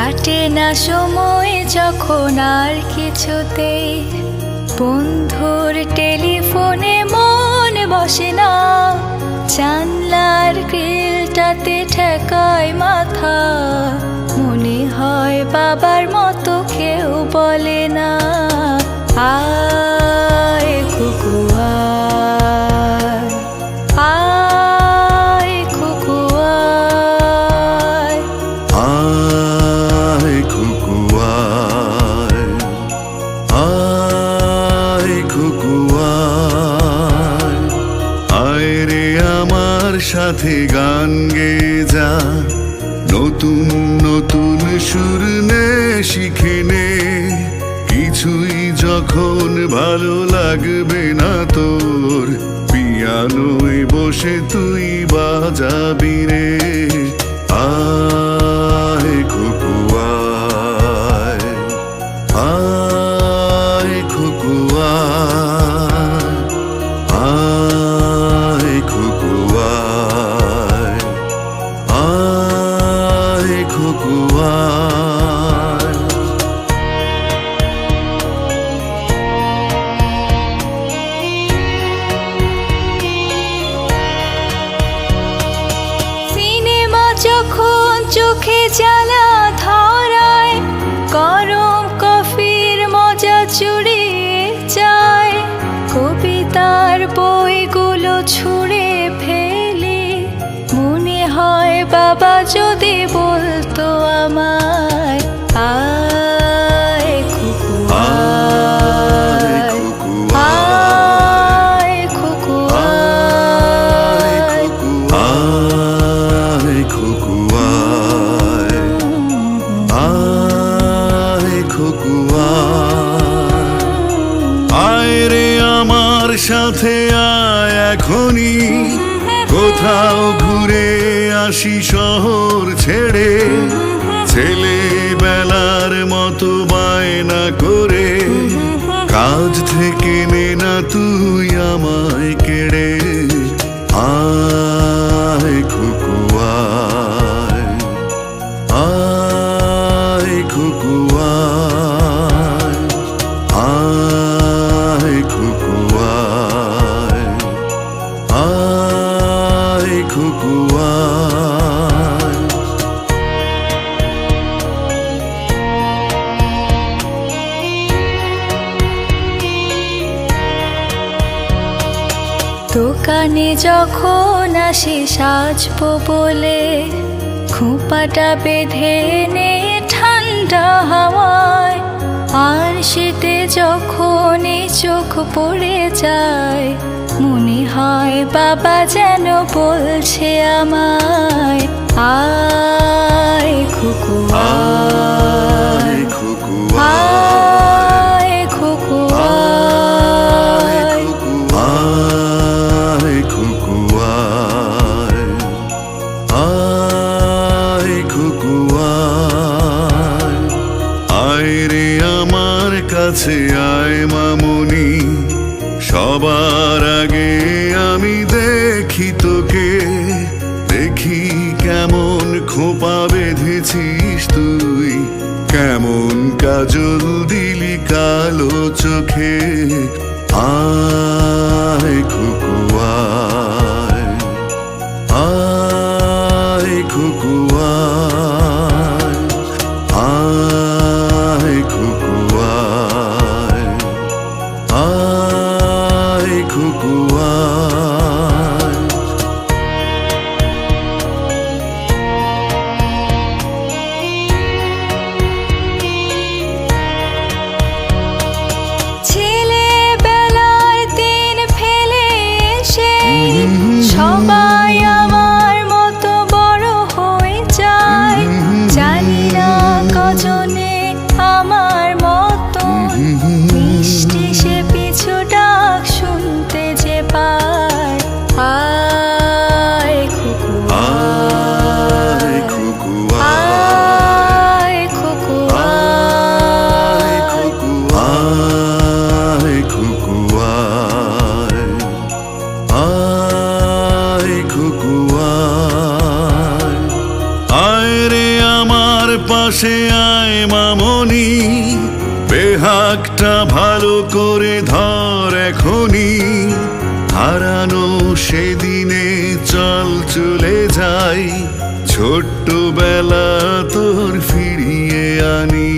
কাটে না সময় যখন আর কিছুতেই বন্ধুর টেলিফোনে মন বসে না, জানলার গ্রিলটাতে ঠেকায় মাথা, মনে হয় বাবার মতো কেউ বলে না আয় কুকু আয়, আয় কুকু আয়, আয় কুকু আয়, আয় কুকু আয়, আয় রে আমার সাথে গান গেয়ে যা, নতুন নতুন সুর নে শিখে নে, কিছুই যখন ভালো লাগবে না তোর, পিয়ানোয় বসে তুই বাজাবি রে, আয় কুকু আয়, আয় কুকু আয়, আয় কুকু আয়, আয় কুকু আয়। যখন চোখে জ্বালা ধরায়, গরম কফির মজা চুরিয়ে যায়, কবিতার বইগুলো ছুঁড়ে ফেলে, মনে হয় বাবা যদি বলতো আমায় আয় কুকু আয়, আয় কুকু আয়, আয় কুকু আয়, আয় কুকু আয়, আয় রে আমার সাথে আয় এখনই, কোথাও ঘুরে আসি শহর ছেড়ে, ছেলেবেলার মতো বায়না করে, কাজ থেকে নে না তুই আমায় কেড়ে, আয় কুকু আয়, আয় কুকু আয়, আয় কুকু আয়, আয় কুকু আয়। দোকানে যখন আসি সাজবো বলে, খোঁপাটা বেঁধে নে ঠান্ডা হাওয়ায়, আর শীতে যখন চোখ পড়ে যায়, মনে হয় বাবা যেন বলছে আমায় আয় কুকু আয়, আয় কুকু আয়, আয় কুকু আয়, আয় কুকু আয়, আয় রে আমার কাছে আয় মামুনি, সবার আগে আমি দেখি তোকে, দেখি কেমন খোপা বেঁধেছিস তুই, কেমন কাজল দিলি কালো চোখে, আয় কুকু আয়, আয় কুকু আয়, আয় কুকু আয়, আয় কুকু আয়। ছেলেবেলায় দিন ফেলে এসে সবাই আমার মতো বড় হয়ে যায়, জানি না কজনে আমার মতো মিষ্টি সে পিছু ডাক শুনতে যে পায়, আয় কুকু আয় কুকু আয়, কুকু আয়, আয় কুকু আয়, আয় কুকু আয়, আয় রে আমার পাশে সেদিনে চল চলে যাই, ছোট্টবেলা তোর ফিরিয়ে আনি।